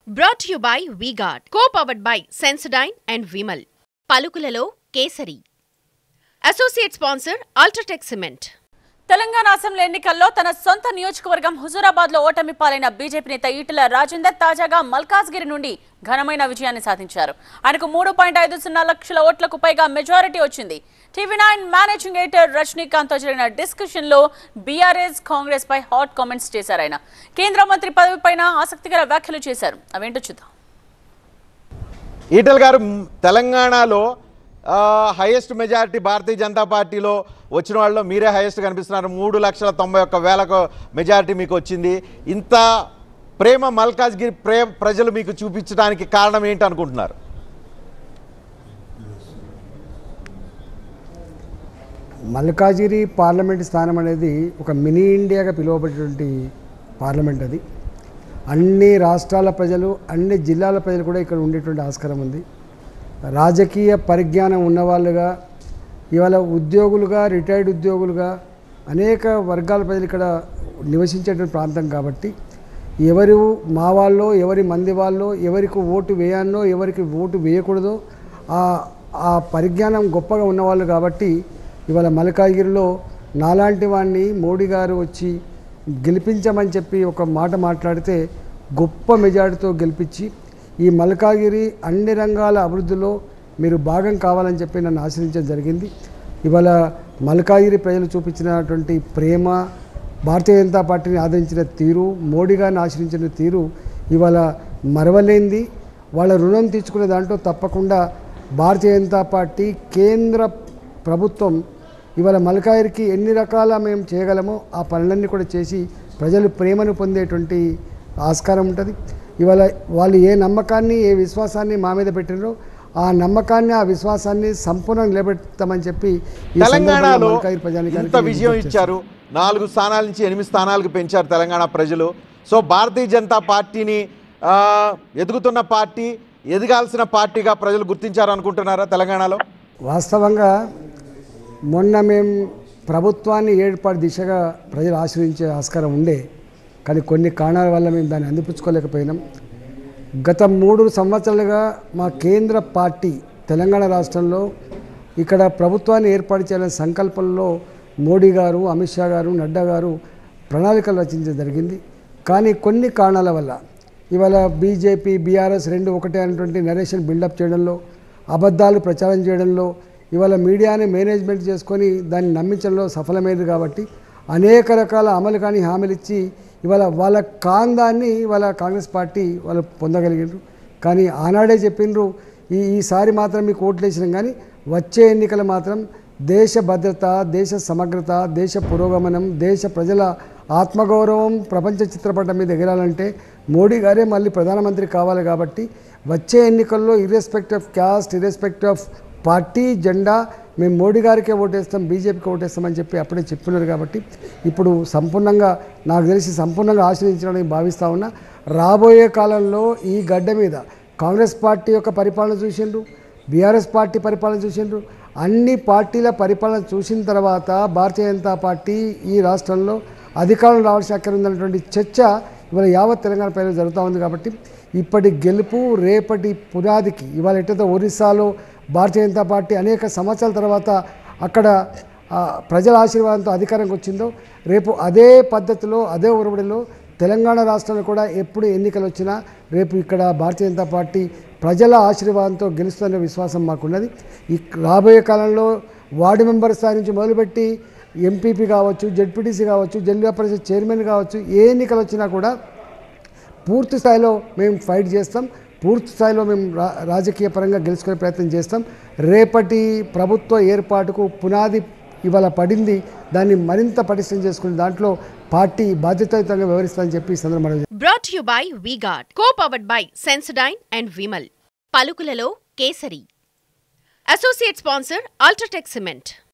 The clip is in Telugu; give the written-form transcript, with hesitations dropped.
Brought to you by V-Guard, co-powered by Sensodyne and Vimal. పలుకులలో కేసరి. Associate sponsor Ultratech Cement. Telangana assembly ఎన్నికల్లో తన సొంత నియోజకవర్గం హుజూరాబాద్ లో ఓటమి పాలైన బీజేపీ నేత ఈటెల రాజేందర్ తాజాగా మల్కాజ్గిరి నుండి ఘనమైన విజయాన్ని సాధించారు. ఆయనకు 3.50 లక్షల ఓట్లకు పైగా మెజారిటీ వచ్చింది. టీవీ9 మేనేజింగ్ ఎడిటర్ రజనీకాంత్ తో జరిగిన డిస్కషన్ లో బీఆర్ఎస్ కాంగ్రెస్ పై హాట్ కామెంట్స్ చేశారు. ఆయన కేంద్ర మంత్రి పదవిపైన ఆసక్తికర వ్యాఖ్యలు చేశారు. అవేంటో చూద్దాం. ఈటెల గారు తెలంగాణలో హైయెస్ట్ మెజారిటీ భారతీయ జనతా పార్టీలో వచ్చిన వాళ్ళలో మీరే హైయెస్ట్ కనిపిస్తున్నారు. 3,91,000 మెజారిటీ మీకు వచ్చింది. ఇంత ప్రేమ మల్కాజ్గిరి ప్రజలు మీకు చూపించడానికి కారణం ఏంటి అనుకుంటున్నారు? మల్కాజ్గిరి పార్లమెంట్ స్థానం అనేది ఒక మినీ ఇండియాగా పిలువబడేటువంటి పార్లమెంట్. అది అన్ని రాష్ట్రాల ప్రజలు, అన్ని జిల్లాల ప్రజలు కూడా ఇక్కడ ఉండేటువంటి ఆస్కారం ఉంది. రాజకీయ పరిజ్ఞానం ఉన్నవాళ్ళుగా, ఇవాళ ఉద్యోగులుగా, రిటైర్డ్ ఉద్యోగులుగా అనేక వర్గాల ప్రజలు ఇక్కడ నివసించేటువంటి ప్రాంతం కాబట్టి ఎవరు మా వాళ్ళో, ఎవరి మంది వాళ్ళో, ఎవరికి ఓటు వేయాలో, ఎవరికి ఓటు వేయకూడదో ఆ పరిజ్ఞానం గొప్పగా ఉన్నవాళ్ళు కాబట్టి ఇవాళ మల్కాజ్గిరిలో నాలాంటి వాడిని మోడీ గారు వచ్చి గెలిపించమని చెప్పి ఒక మాట మాట్లాడితే గొప్ప మెజారిటీతో గెలిపించి ఈ మల్కాజ్గిరి అన్ని రంగాల అభివృద్ధిలో మీరు భాగం కావాలని చెప్పి నన్ను ఆశ్రయించడం జరిగింది. ఇవాళ మల్కాజ్గిరి ప్రజలు చూపించినటువంటి ప్రేమ, భారతీయ జనతా పార్టీని ఆదరించిన తీరు, మోడీ గారిని ఆశ్రయించిన తీరు ఇవాళ మరవలేంది. వాళ్ళ రుణం తీర్చుకునే దాంట్లో తప్పకుండా భారతీయ జనతా పార్టీ కేంద్ర ప్రభుత్వం ఇవాళ మల్కాజ్గిరికి ఎన్ని రకాల మేము చేయగలమో ఆ పనులన్నీ కూడా చేసి ప్రజలు ప్రేమను పొందేటువంటి ఆస్కారం ఉంటుంది. ఇవాళ వాళ్ళు ఏ నమ్మకాన్ని, ఏ విశ్వాసాన్ని మా మీద పెట్టినారో ఆ నమ్మకాన్ని, ఆ విశ్వాసాన్ని సంపూర్ణంగా నిలబెడతామని చెప్పి తెలంగాణలో ఇంత విజయం ఇచ్చారు. 4 స్థానాల నుంచి 8 స్థానాలకు పెంచారు తెలంగాణ ప్రజలు. సో భారతీయ జనతా పార్టీని ఎదుగుతున్న పార్టీ, ఎదగాల్సిన పార్టీగా ప్రజలు గుర్తించారు అనుకుంటున్నారా తెలంగాణలో? వాస్తవంగా మొన్న మేము ప్రభుత్వాన్ని ఏర్పాటు దిశగా ప్రజలు ఆశ్రయించే ఆస్కారం ఉండే, కానీ కొన్ని కారణాల వల్ల మేము దాన్ని అందిపుచ్చుకోలేకపోయినాం. గత 3 సంవత్సరాలుగా మా కేంద్ర పార్టీ తెలంగాణ రాష్ట్రంలో ఇక్కడ ప్రభుత్వాన్ని ఏర్పాటు చేయాలనే సంకల్పంలో మోడీ గారు, అమిత్ షా గారు, నడ్డా గారు ప్రణాళికలు రచించడం జరిగింది. కానీ కొన్ని కారణాల వల్ల ఇవాళ బీజేపీ, బీఆర్ఎస్ రెండు ఒకటే అనేటువంటి నరేషన్ బిల్డప్ చేయడంలో, అబద్ధాలు ప్రచారం చేయడంలో, ఇవాళ మీడియాని మేనేజ్మెంట్ చేసుకొని దాన్ని నమ్మించడంలో సఫలమైంది. కాబట్టి అనేక రకాల అమలు కానీ హామీలు ఇచ్చి ఇవాళ వాళ్ళ కాందాన్ని ఇవాళ కాంగ్రెస్ పార్టీ వాళ్ళు పొందగలిగారు. కానీ ఆనాడే చెప్పిండ్రు ఈసారి మాత్రం మీకు ఓట్లు వేసినాం, కానీ వచ్చే ఎన్నికలు మాత్రం దేశ భద్రత, దేశ సమగ్రత, దేశ పురోగమనం, దేశ ప్రజల ఆత్మగౌరవం ప్రపంచ చిత్రపటం మీద ఎగరాలంటే మోడీ గారే మళ్ళీ ప్రధానమంత్రి కావాలి. కాబట్టి వచ్చే ఎన్నికల్లో ఇర్రెస్పెక్ట్ ఆఫ్ క్యాస్ట్, ఇర్రెస్పెక్ట్ ఆఫ్ పార్టీ జెండా మేము మోడీ గారికే ఓటేస్తాం, బీజేపీకి ఓటేస్తామని చెప్పి అప్పుడే చెప్తున్నారు. కాబట్టి ఇప్పుడు సంపూర్ణంగా నాకు తెలిసి సంపూర్ణంగా ఆశ్రయించడానికి భావిస్తూ ఉన్నా. రాబోయే కాలంలో ఈ గడ్డ మీద కాంగ్రెస్ పార్టీ యొక్క పరిపాలన చూసిండ్రు, బీఆర్ఎస్ పార్టీ పరిపాలన చూసిండ్రు. అన్ని పార్టీల పరిపాలన చూసిన తర్వాత భారతీయ జనతా పార్టీ ఈ రాష్ట్రంలో అధికారం రావాల్సిన అక్కడ ఉందన్నటువంటి చర్చ ఇవాళ యావత్ తెలంగాణ ప్రజలు జరుగుతూ ఉంది. కాబట్టి ఇప్పటి గెలుపు రేపటి పునాదికి ఇవాళ ఎట్టయితే ఒరిస్సాలో భారతీయ జనతా పార్టీ అనేక సంవత్సరాల తర్వాత అక్కడ ప్రజల ఆశీర్వాదంతో అధికారంకి వచ్చిందో, రేపు అదే పద్ధతిలో, అదే ఒరవడిలో తెలంగాణ రాష్ట్రంలో కూడా ఎప్పుడు ఎన్నికలు వచ్చినా రేపు ఇక్కడ భారతీయ జనతా పార్టీ ప్రజల ఆశీర్వాదంతో గెలుస్తున్న విశ్వాసం మాకున్నది. ఈ రాబోయే కాలంలో వార్డు మెంబర్ స్థాయి నుంచి మొదలుపెట్టి ఎంపీపీ కావచ్చు, జెడ్పీటీసీ కావచ్చు, జిల్లా పరిషత్ చైర్మన్ కావచ్చు, ఏ ఎన్నికలు వచ్చినా కూడా పూర్తి స్థాయిలో మేము ఫైట్ చేస్తాం. పూర్తి స్థాయిలో మేము రాజకీయ పరంగా గెలుచుకునే ప్రయత్నం చేస్తాం. రేపటి ప్రభుత్వ ఏర్పాటుకు పునాది ఇవాళ పడింది. దాన్ని మరింత పటిష్టం చేసుకుని దాంట్లో పార్టీ బాధ్యతాయుతంగా వ్యవహరిస్తామని చెప్పి సందర్భంగా. Brought to you by V-Guard, co-powered by Sensodyne and Vimal. పలుకులలో కేసరి. Associate sponsor Ultratech Cement.